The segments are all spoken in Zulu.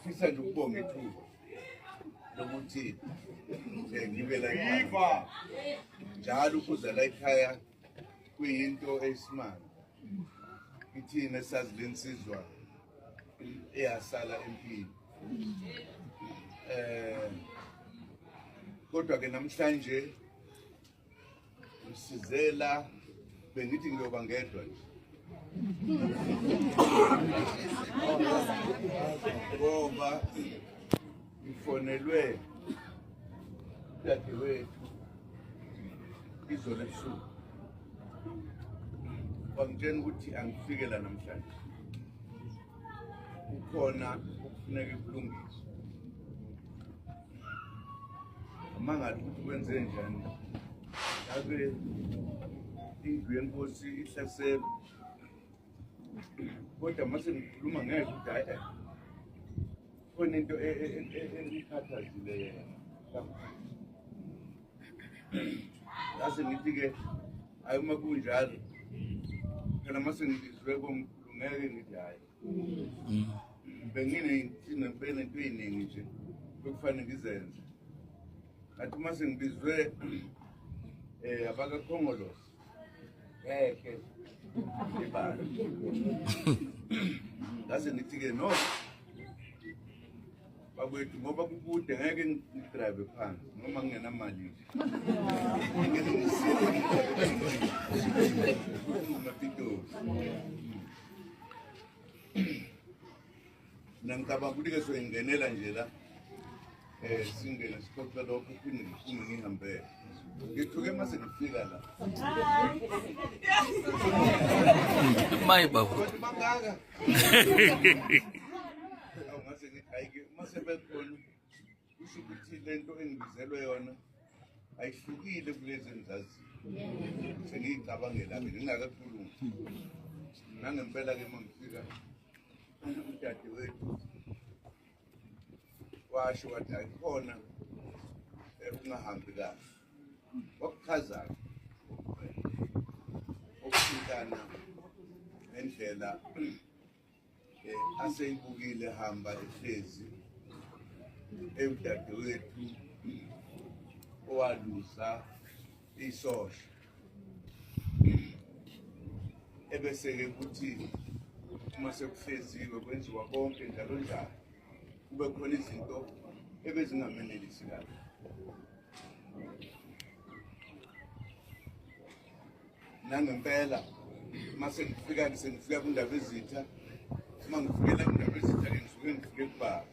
ngifisa nje ukubonga ithuba lokuthi ngibe la ekhaya njalo ukuza la ekhaya kuyinto eyisimanga ithina sazi lensizwa eyasala empini kodwa ke namhlanje usizela bengithi ngiyoba ngedwa nje ngoba ngifonelwe dadewethu izolo ebusuku wangitshela ukuthi angifike la namhlanje kukhona okufuneka kulungiswe amangathi ukuthi kwenze njani ake indlu yenkosi ihlaselwe kodwa mase ngikhuluma ngeke ukuthi hayi khona into engikhathazile yena lase ngithi-ke hayi uma kunjalo phela mase ngizwe komkhulu ngeke ngithi hayi benginento eyiningi nje bekufanele ngizenze ngathi mase ngibizwe abakakhongolosi ngeke ibala lase ngithi-ke no bakwethu ngoba kukude ngeke ngidrive phansi noma ngingenamali nangicabanga ukuthi-ke soyingenela nje la singena sixoxe lokho phinde ngiphume ngihambele ngithuke mase ngifika la mayibaba bangaka awungase ngithi hayi-ke mase bekhona kusho ukuthi lento engibizelwe yona ayihlukile kulezi engizaziyo sengiyicabangela-ke ngingakakhulumi nangempela-ke uma ngifika udadewethu washo wathi ayikhona ungahambi kahle wakuchaza-ke okuthintana ngendlela aseyibukile hamba ehlezi udadewethu owalusa isosha ebese-ke kuthi uma sekuhleziwe kwenziwa konke njalo njalo kube khona izinto ebezingamenelisi kahle nangempela mase ngifika kundaba ezitha uma ngifikela kundaba ezitha-ke ngifike kubaba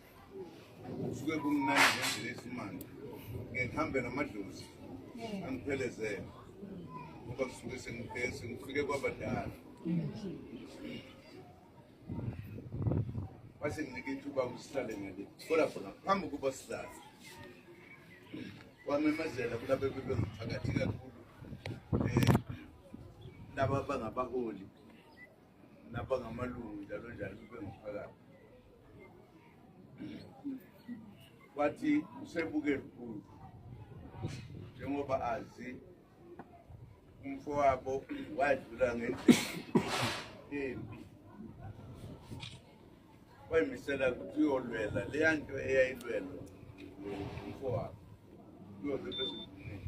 kusuke kumnandi ngendlela esimanje ngihambe namadlozi angiphelezele ngoba kusuke sengifike kwabadala mase nginike ithuba kusihlale ngale kodwa khona phambi kuba sihlale wamemezela kulabo bebengiphakathi kakhulu laba bangabaholi nabangamalungu njalo njalo bebengiphakathi wathi usebuke lukhulu njengoba azi umfowabo wadlula ngendlela embi wayimisela ukuthi uyolwela leya nto eyayilwelwa umfowabo uyoze bezivumile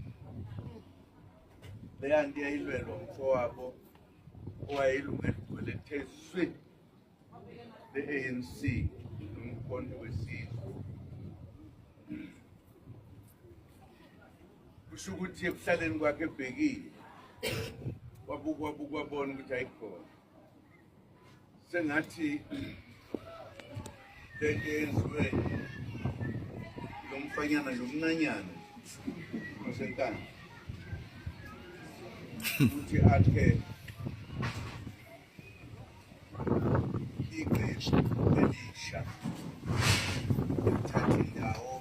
leya nto eyayilwelwa umfowabo owayeyilunga lethe swi le-ANC nomkhonto wesizwe kusho ukuthi ekuhlaleni kwakhe ebhekile wabukwa bona ukuthi ayikhona sengathi lento yenziwe lo mfanyana nomncanyana osenkani ukuthi akhe iqembu elisha lithathe indawo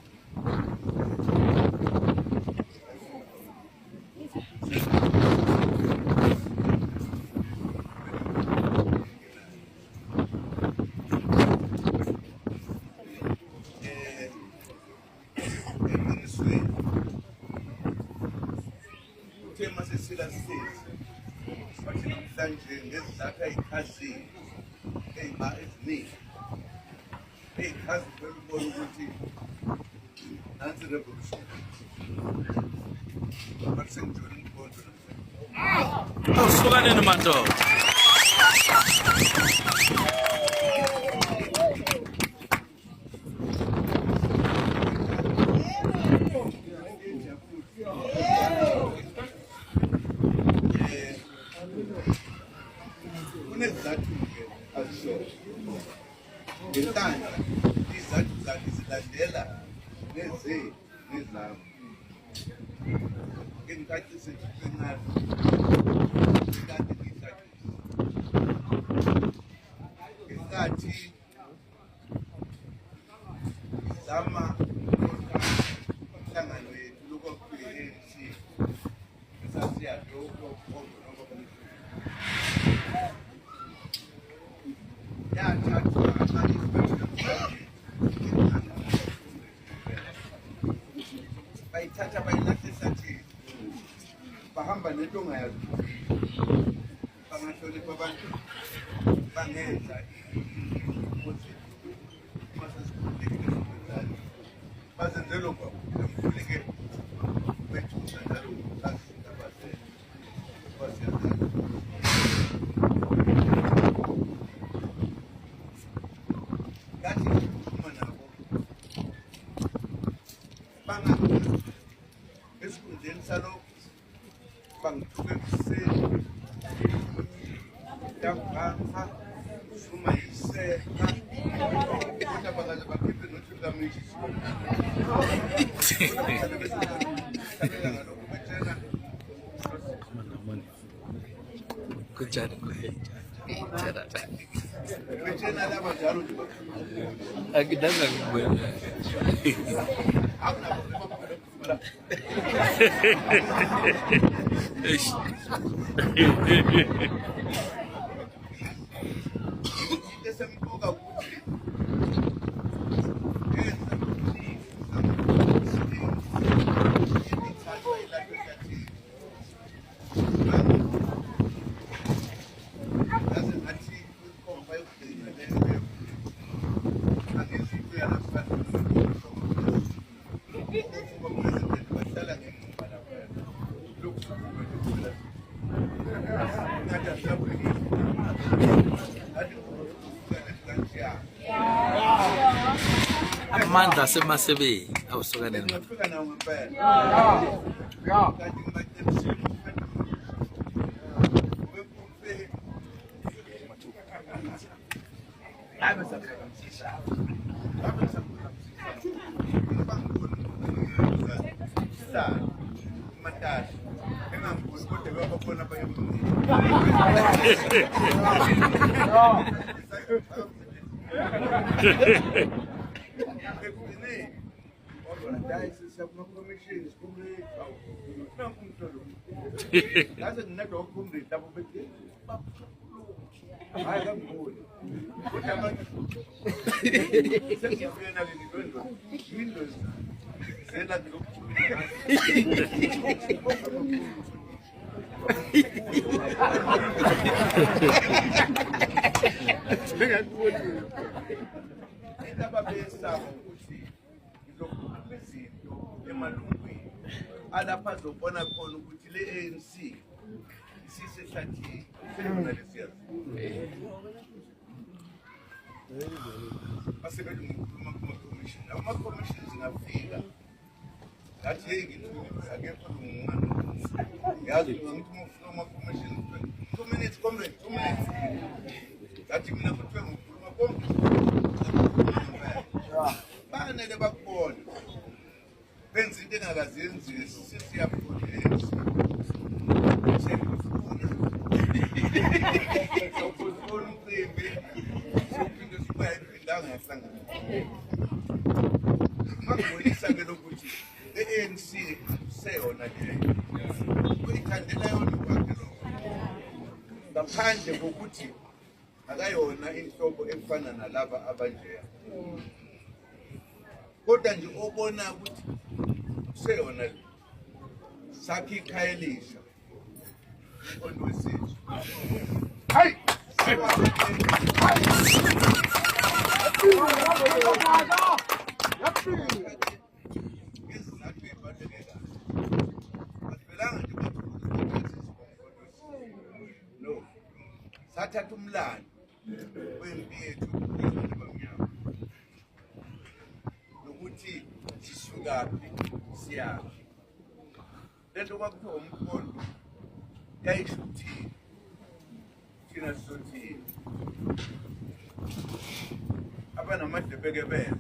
sila sisi bathi namhlanje ngezizathu ezikhazile eziningi ey'chaza Nancy revolution. But St. John Usukane madoda. Kunezathu-ke azisho ngentanda izathu zakhe zilandela nezami ngicacise ngisencane kade ngizakise ngenkathi ngizama umhlangano wethu lokwakuyi-ANC esasiyadoko yathathwa bayithatha bayilahlisa nje bahamba nento ongayazi bangahlonipha abantu bangenza bazenzelo kwamkhuleke bethusa njalo kathi uma nabo esikhundleni salokho bangithuke ekuseni yangiphansa suma yiseka kodwa bakaze bakhiphe nothulamishi Kunjani betshena laba njalo nje akidanga ngibona. esemqoka ukuthi Amandla asemasebeni awusukane ngifika nawo ngempela kanti alapha azobona khona ukuthi le ANC isisehlathini selona lesiyazi basebenza ngokukhuluma kuma-commission ama-commission zingafika ngathi hey ngithule akekho lungungana yazi ngithi uma ufuna ama-commission 2 minutes comrade 2 minutes ngathi mina kuthiwe ngokukhuluma konke banele bakubona benza into engakazenziwe sesiyabona ukuzibona umcimbi sophinde sibayiphinda ngahlangana makubonisa-ke lokuthi le-ANC seyona leyo uyithandela yona kwakhe lokho ngaphandle kokuthi akayona inhlobo efana nalaba abanjeya kodwa nje obona ukuthi seyona sakhe ikhayelisha on wesizwe hayi No. Sathatha umlando wempi yethu bamnyama. Nokuthi sisukaphi siyaphi. Lento kwakuthiwa umkhondo yayisho ukuthini. Thina sizothini. Abanamadlebeke benza.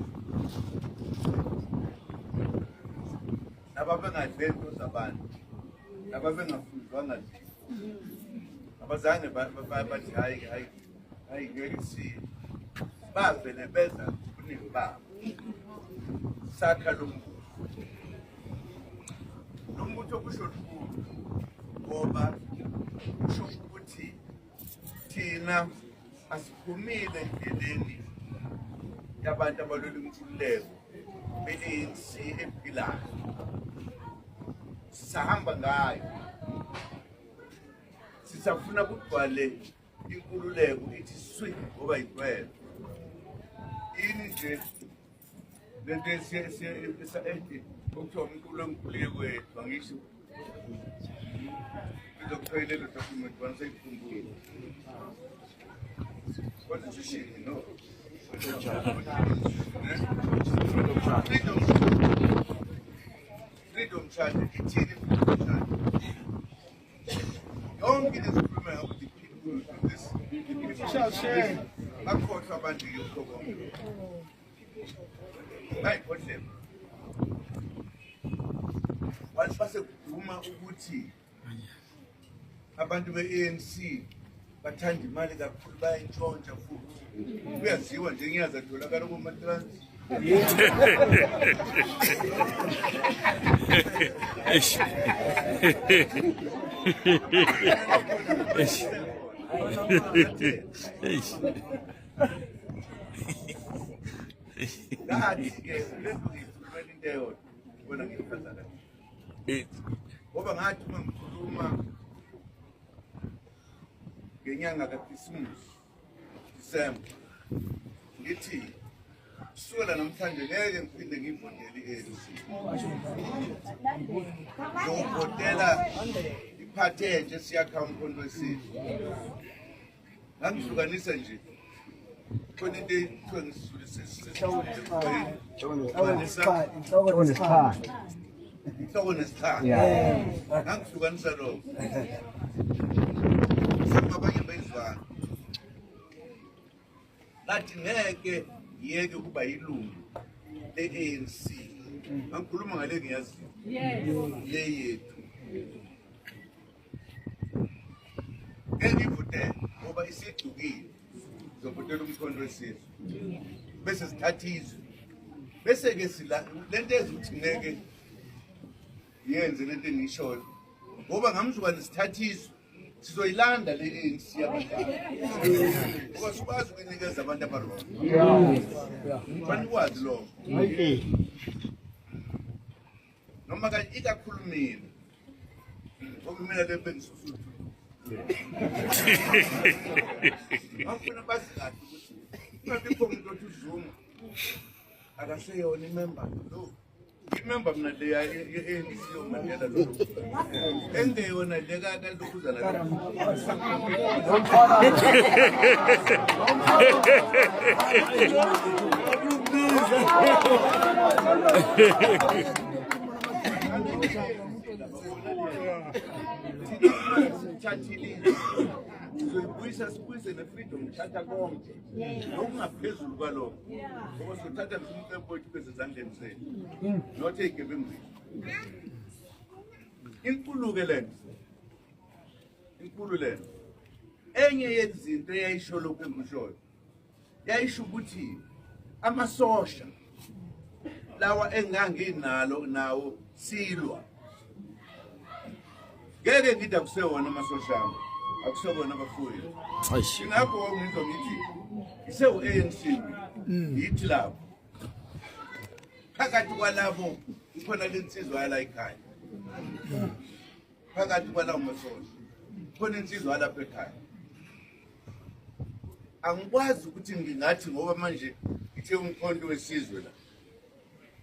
Nababengadle into zabantu. Nababengafundwanga nje. Abazange bathi hayi ngeke siye. Bavele beza ubuningi babo. Sakha lo mbutho kusho lukhulu ngoba kusho ukuthi thina asiphumile endleleni yabantu abalwela inkululeko be-ANC ephilayo. Sisahamba ngayo. Sisafuna kugcwale inkululeko ithi swi ngoba igcwele. Ini nje lento okuthiwa umculo wenkululeko wethu angisho izokuthoyelela document banisayikhumbula. What did you see? No. Freedom charge, ithini freedom charge? Yonke lesikhuluma ukuthi people do this. People shall share. Bakhohlwa abantu yokho. Hayi kodwa. Base kuduma ukuthi abantu be-ANC bathanda imali kakhulu bayayintshontsha futhi. Kuyaziwa nje ngiyazi atholakala kuma-trans. Ngathi-ke lento ngiyikhulumela into eyodwa bona ngiyiphatha kahle. Ngoba ngathi uma ngikhuluma ngenyanga kaKrisimusi, Disemba, ngithi kusukela namhlanje ngeke ngiphinde ngivotele i-ANC. Ngiyovotela iphathi entsha esiyakha umkhonto wesizwe. Ngangihlukanisa nje khona into ekuthiwa ngisizulu inhloko nesikhala. Ngangihlukanisa lokho. Abanye bezwana. Lathi ngeke yeke kuba yilungu le-ANC. Ngikhuluma ngale ngiyaziyo. Le yethu. Ngivotela ngoba isigcukile. Ngizovotela umkhonto wesizwe. Bese sithatha izwe. Bese ke sila lento ezuthi ngeke yenze lento engishoyo. Ngoba ngamzuka nesithatha izwe. Sizoyilanda le-ANC yabadala. Ngoba sikwazi ukunikeza abantu abarongo. Kufanele ukwazi lokho. Noma kanye ikakhulu mina. Ngoba mina le bengisufuthu. Ngifuna bazi kahle ukuthi ngakho umuntu othi uZuma akaseyona imember lo. Imember mina le ye-ANC yoMandela lo. Engeyona le kaLukhuza la. Sizoyibuyisa sibuyise ne-freedom charter konke okungaphezulu kwalokho ngoba sizothatha umcebo wethu bese ezandleni zethu not ey'gebengwini. Inkulu-ke lento enye yezinto eyayisho lokhu engishoyo yayisho ukuthi amasosha lawa enganginalo nawo silwa ngeke ngithi akusewona amasosha ami akusewona abafuyi. Ingakho ngizomithi isewu-ANC yithi lapho phakathi kwalabo ikhona le nsizwa yala ekhaya, phakathi kwalawo masosha khona insizwa yalapha ekhaya. Angikwazi ukuthi ngingathi ngoba manje ngithe umkhonto wesizwe la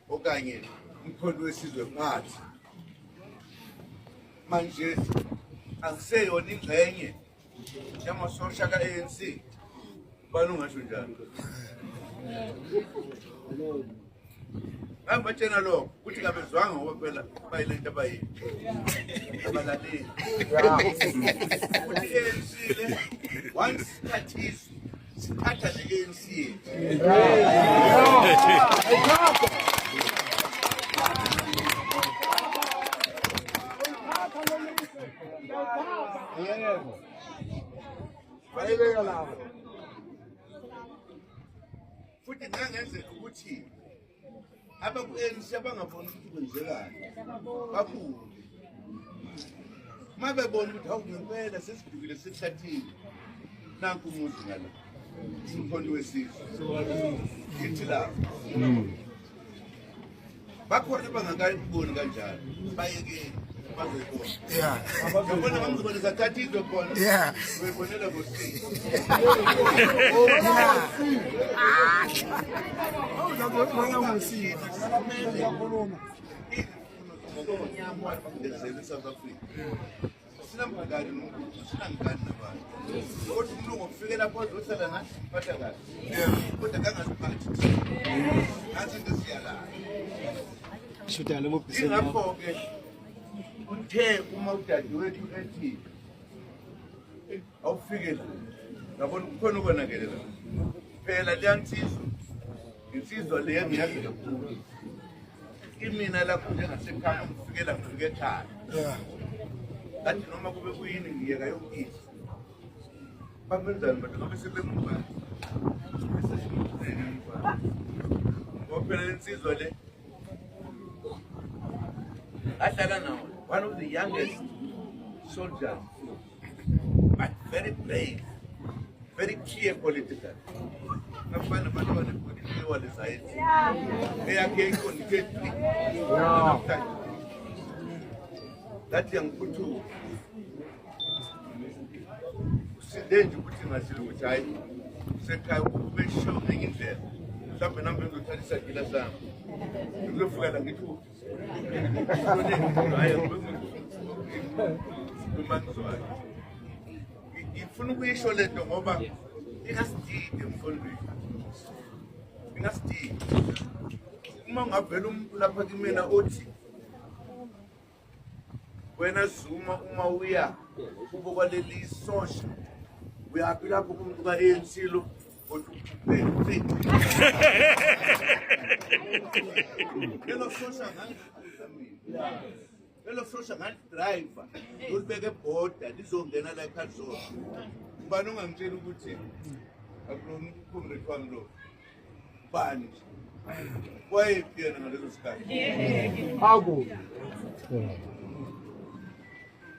okanye umkhonto wesizwe ngathi manje akuseyona ingxenye yamasosha ka-ANC bani ungasho njalo ngabatshena lokho ukuthi ngabezwanga ngoba phela bayile nto abayini abalaleli ukuthi i-ANC le once sikhathizwe sithatha ne-ANC futhi ngangenzeka ukuthi abaku-ANC abangaboni ukuthi kwenzekani babuye uma bebona ukuthi hawu ngempela sesidukile sithathile nanku umuzi ngala umkhonto wesizwe ngithi lapho bakhona abangakayiboni kanjalo bayekeni bazoyibona yabona ngizobona sathathizwe khona uyibonela ngosini South Africa. Sinamngani nomuntu, sinangani nabantu. Kodwa umlungu ufike lapho uzosala nathi phatha kahle. Kodwa kangasiphathi. Nathi ngesiyala. Shutala mobisi. Ingakho ke uthe uma udade wethu ethi awufike la. Ngabona kukhona ukwenakele la. Phela liyansizwa. Insizwa le yangiyazi kakhulu. Imina lapho njengasekhaya ngifikela ngifike ekhaya. Kanti noma kube kuyini ngiyeka yonke. Bamenzani bantu ngoba sebemuva. Ngoba insizwa le ahlala nawo, one of the youngest soldiers, but very brave, very clear politically. Nafana abantu abanepolitiki walezayithi. Eyakhe ikhondiketi. That young Putu usidenje ukuthi ngasile ukuthi hayi sekhaya ube show ngindlela mhlawumbe nami ngizothatha gila sami ngizofika la ngithi hayi ngizokuzwa ngifuna ukuyisho lento ngoba ingasidide mfondweni ingasidide uma ngavela umuntu lapha kimina othi wena Zuma uma uya kubo leli sosha uyaphi lapho kumuntu ka-ANC lo kodwa lelo sosha lelo sosha driver ulibeke border lizongena la ekhaya zona ubani ungangitshela ukuthi akulona ucomrade wami lo bani wayephi yena ngaleso sikhathi Hago.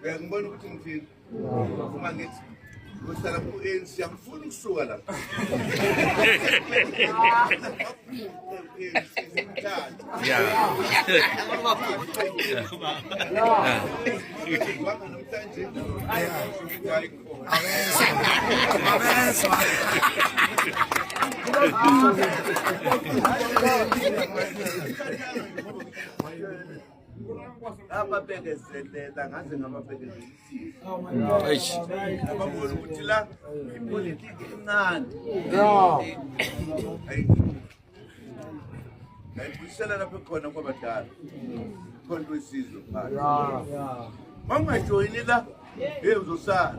Uyangibona ukuthi ngithini uma ngithi usala ku-ANC angifuni ukusuka la namhlanje ababekezelela ngaze ngababekezelisisa ababona ukuthi la ipolitiki incane ayibuyisela lapho khona kwabadala khona wesizwe phakathi uma ungajoyini la uzosala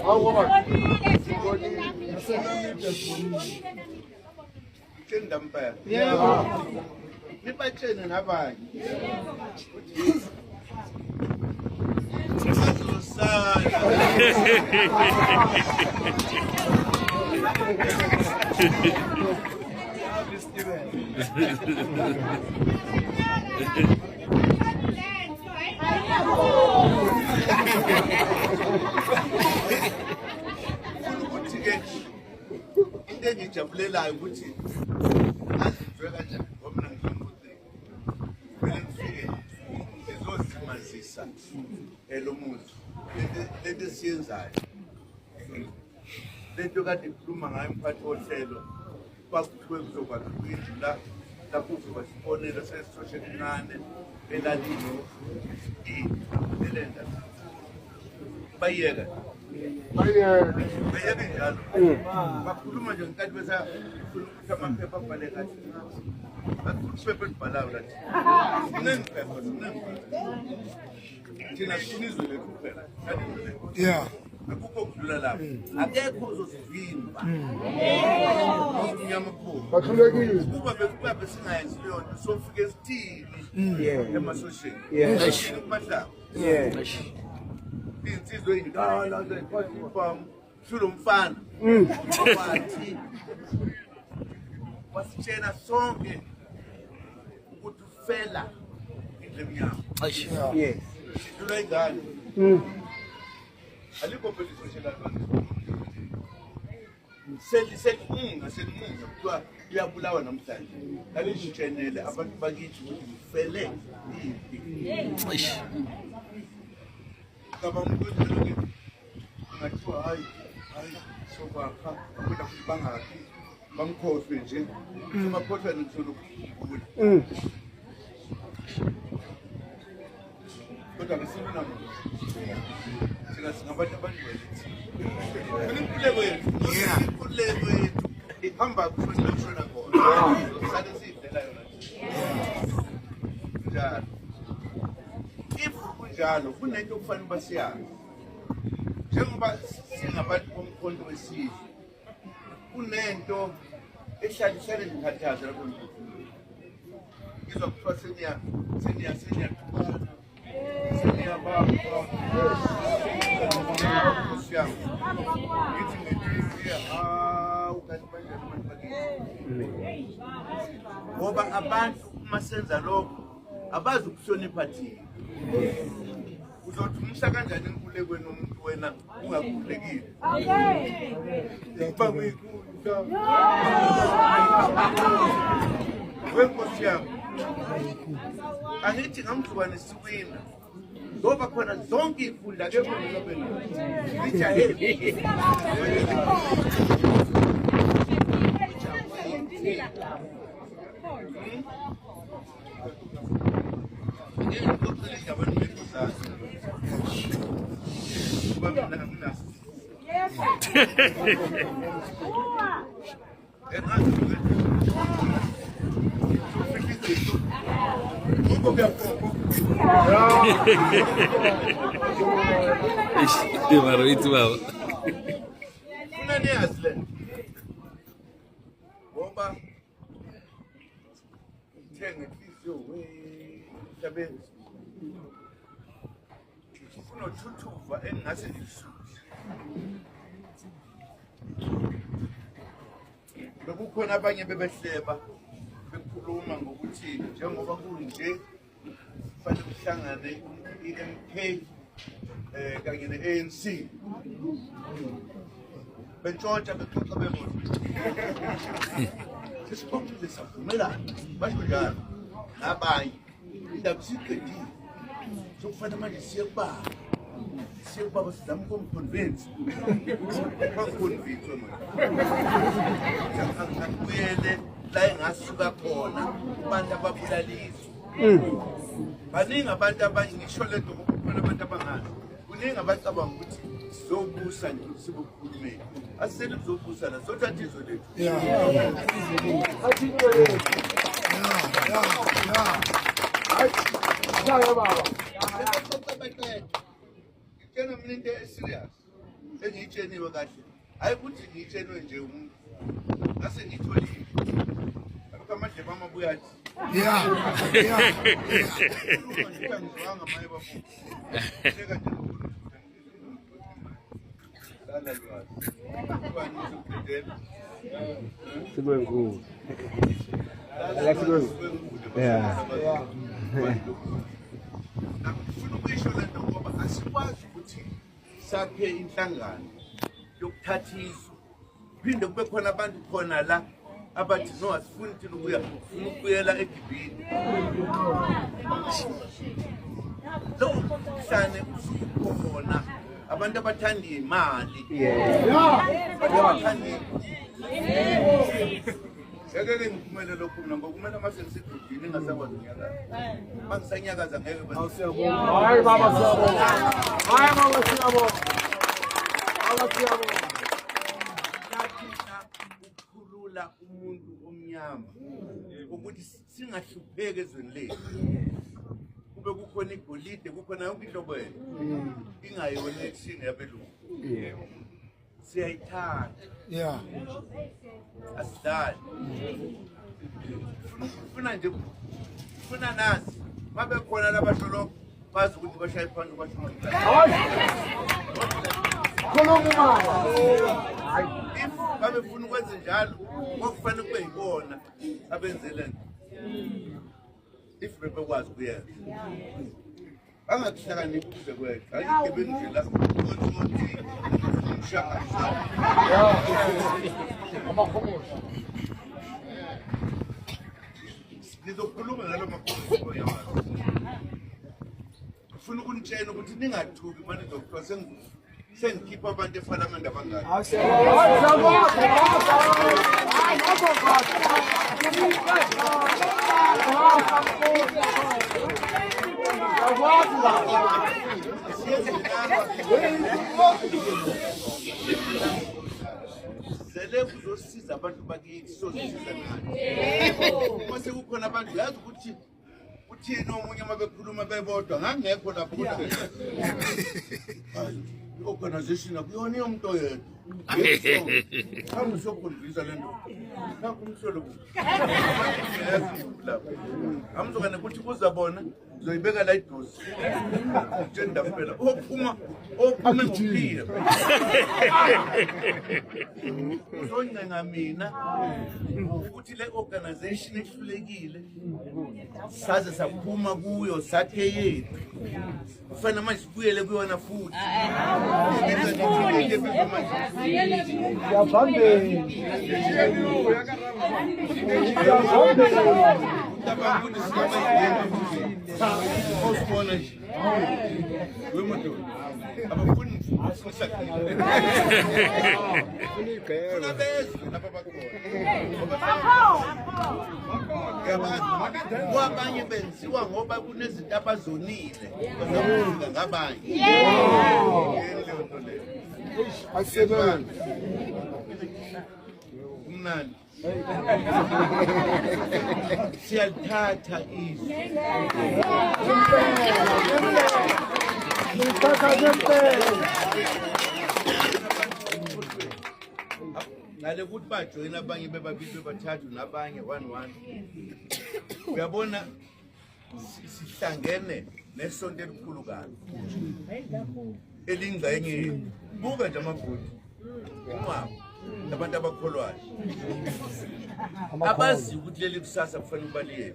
ngoba noma nibatshene nabanye into engijabulelayo ukuthi ngazizwe kanjani ngoba mina ngifuna ukuthi kumele ngifike ngizozimazisa lo muntu lento esiyenzayo lento kade ikhuluma ngayo umphathi wohlelo kwakuthiwe kuzokwakha indlu lapho uzoba sibonelo sesitoshe encane elalini elenda bayeka njalo bakhuluma nje ngenkathi besafuna ukuthi amaphepha abhale kahle iphepha elibhalayo lathi sinengiphepha thina sinizwe lethu kuphela akukho kudlula lapho akekho uzosivimba umnyama kukhulu ukuba besingayenzi leyo nto sofike esithini emasosheni kumahlaba insizwe ey'ndala zayiphathiphamu sulo mfana wathi wasitshena sonke ukuthi ufela indle emnyama sidlula ingane alikho phela isoshelal selimunga kuthiwa uyabulawa namhlanje lalishitshenele abantu bakithi ukuthi ngifele iphi cabanga ukuthi lokho ngathiwa hayi sokwakha abantu futhi bangakhi bangikhohlwe nje sebakhohlwa ngisolo ukugula kodwa ngisibona thina singabantu abangcwelethi inkululeko yethu ihamba kushona khona sale siyidlela yona njalo if kunjalo kunento okufanele basiyazi njengoba singabantu bomkhonto wesizwe kunento ehlalisane ngikhathaza lapho ngizwa kuthiwa seniyaqhubana seniyabamba kusiyanga ngithi ngetiya ukanti manje abantu bakithi ngoba abantu uma senza lokho abazi ukuhlonipha thina uzothi umsa kanjani enkululekweni umuntu wena ungakhululekile wenkosi yami angithi ngamhlukanisa iwina ngoba khona zonke iy'funda akekho nilobeni lijaheli Marito baba. Unaniyazi le ngoba ngithenge inhliziyo wesebenzi unothuthuva engingase ngisuze bekukhona abanye bebehleba bekhuluma ngokuthi njengoba kunje kufanele kuhlangane i-MK kanye ne-ANC bentshontsha bexoxa bebona sesikhomile savumelana basho njalo nabanye indaba siyiqedile sokufanele manje siye kubaba sizama ukumconvince baconvince manje akubuyele la engasuka khona abantu ababulaliswa baningi abantu abanye ngisho le nto kukhona abantu abangazi kuningi abacabanga ukuthi sizobusa nje sibe uhulumeni asisele kuzobusa la sothatha izwe lethu ngitshena mina into eserious engiyitsheniwe kahle hayi ukuthi ngiyitshenwe nje umuntu ngase ngiyitholile alokhu amadleba amabuya athi Ngifuna ukuyisho le nto ngoba asikwazi ukuthi sakhe inhlangano yokuthatha izwe phinde kube khona abantu khona la abathi no asifuni thina ukuyela eGibhini lo mhlane usukhona abantu abathanda imali Ngeke ngiphumele lokhu mina ngokumele mase ngisedudini ngasakwazi unyakaza. Mangisanyakaza ngeke Siyabonga. Hayi baba siyabonga. Hayi baba siyabonga. Baba siyabonga. Nathina ukukhulula umuntu omnyama ukuthi singahlupheki ezweni lethu. Kube kukhona igolide kukhona yonke inhlobo yethu. Ingayona ekushini yabelungu. Yebo. Siyayithanda. Yeah. Asidali. Funa nasi. Mabe khona labasholo bazi ukuthi bashaye phansi bashona. Khuluma. If babe funa ukwenza njalo, kwakufanele kube yibona abenzele. If bekwazi kuyenza. Angakuhlakaniphi kuze kwethu. Ayigebe nje la ukuthi umshaka. Ngizokhuluma ngalo makhosi yamanje. Ufuna ukunitshela ukuthi ningathuki manje doktor sengikhipha abantu eParliament abangaki. Sele kuzosiza abantu bakithi sozisiza ngani. Mase kukhona abantu yazi ukuthi uthini omunye mabekhuluma bebodwa ngangekho lapho ukuthi organization akuyona umuntu oyedwa. Angizokufundisa lento. Nakumhlolo. Amzokana ukuthi kuzabona zoyibeka la idosi. Ngenda phela. Ophuma ngophila. Uzoncenga mina ukuthi le organization ehlulekile saze saphuma kuyo sathe yethu. Kufanele manje sibuyele kuyona futhi. Kwabanye benziwa ngoba kunezinto abazonile bazofunda ngabanye. Asebenza. Umnandi. Siyalithatha izwi. Ngale ukuthi bajoyina abanye bebabili bebathathu nabanye 1-1. Uyabona sihlangene nesonto elikhulu kabi. Elingxenye buka nje amabhodi. Umama abantu abakholwayo. Abazi ukuthi leli kusasa kufanele ubaliye.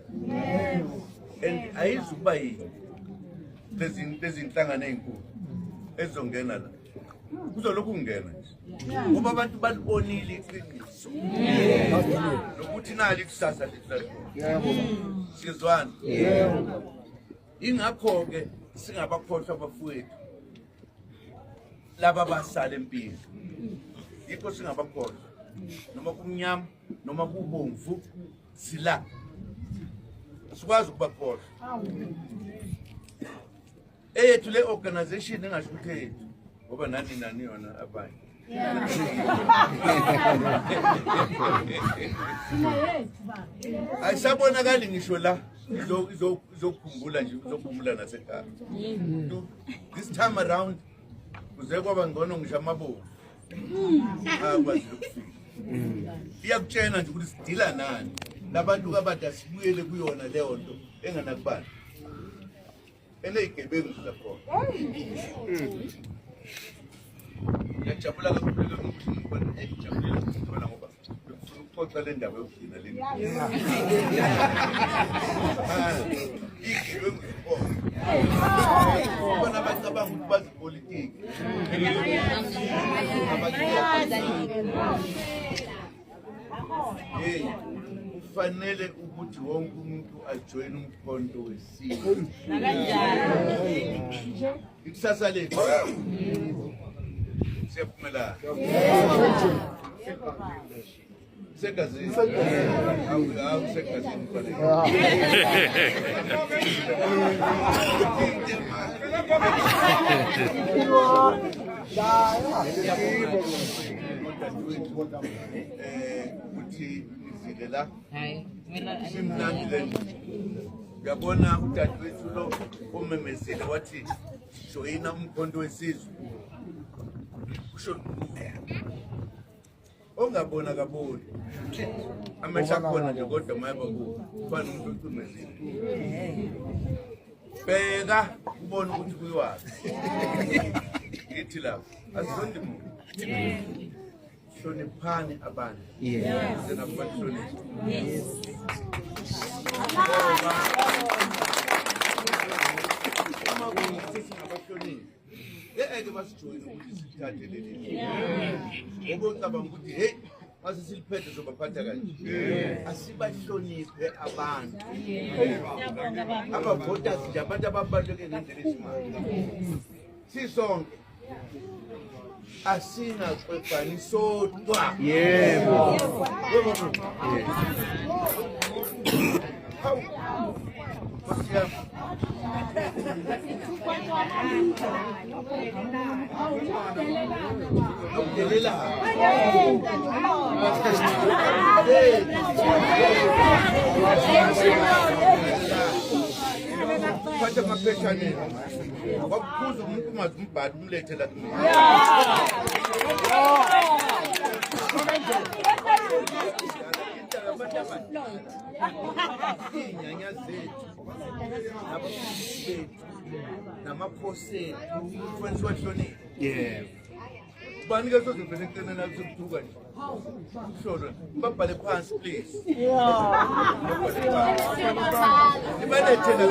And ayizukuba yini lezi inhlangano ezinkulu ezongena la. Kuzolokhu kungena nje. Ngoba abantu balibonile iqiniso. Lokuthi nali kusasa lihlala. Yebo. Sizwana. Yebo. Ingakho ke singabakhohlwa abafowethu. Laba basala empilo. Yikho singabakhohlwa. Noma kumnyama noma kubomvu sila. Sikwazi ukubakhohlwa. Eyethu le organization engasho ukuthi eyethu ngoba nani yona abanye. Ayisabonakali ngisho la izokukhumbula nje uzokhumbula nasekhaya. This time around kuze kwaba ngcono ngisho amabomvu. Akwazi ukufika. Iyakutshena nje ukuthi sidila nani. Labantu abada sibuyele kuyona leyo nto enganakubani. Eneyigebengu zakhona. Ngiyajabula kakhulu ukuthi ngibona ejabulile ukuthola ngoba ngifuna ukuxoxa le ndaba yokugcina le. Igebengu bona abacabanga ukuthi bazi politics. hey kufanele ukuthi wonke umuntu ajoin umkhonto wesizwe ikusasa lethu siyaphumelana segazini awu segazini ukuthi izile la simnandi le uyabona udadewethu lo omemezile wathi joyina umkhonto wesizwe usho ongabona kaboni amehla khona nje kodwa mayeba kufana umuntu ucumezile bheka ubone ukuthi kuyiwazi ithi lapho asizondi muntu hloniphani abantu sena kubahlonipha uma kungabahlonipha eke basijoyina ukuthi sithathe leli ngoba ucabanga ukuthi hey mase siliphethe sobaphatha kanje asibahloniphe abantu abavoters nje abantu ababaluleke ngendlela esimanje sisonke asingaxwebhani sodwa yebo Pata mapechane wakuphuza umuntu ungazi umbhali umlethe la inyanya zethu nabafundisi bethu namakhosi ethu kufanele siwahloniphe yebo bani ke sozivele eqineni lakho sokuthuka nje sholo babhale phansi please ibalethele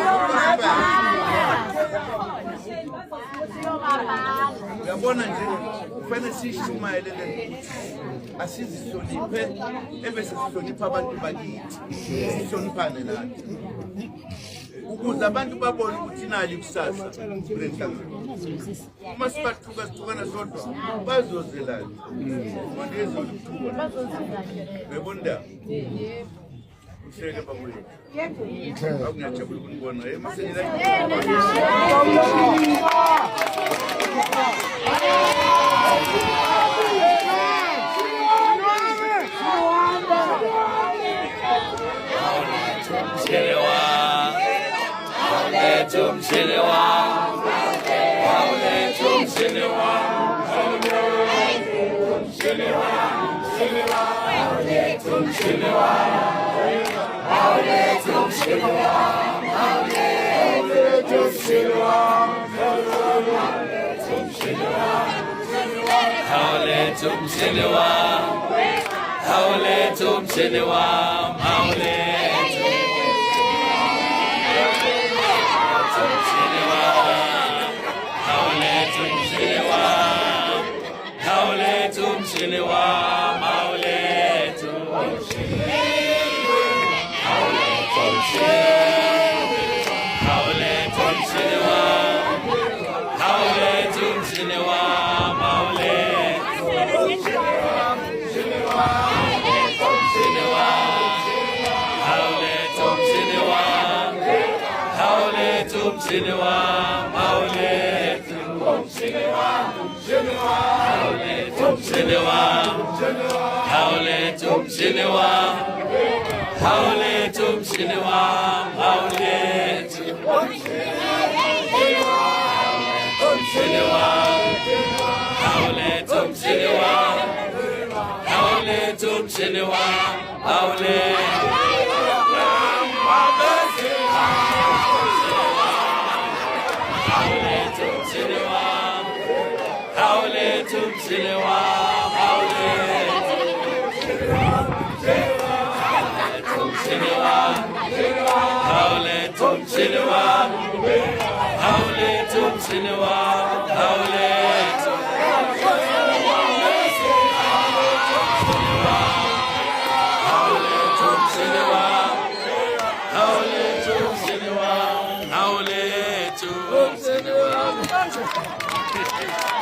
uyabona nje kufanele sishumayele le asizihloniphe ebese sihlonipha abantu bakithi sihloniphane nathi ukuze abantu babone ukuthi nali kusasa kulenhlangano uma sibathukana sodwa bazozelana ngiyezwe ukuthuka bebonda uhleke babuye akungajabula ukubona emasengela Thank you.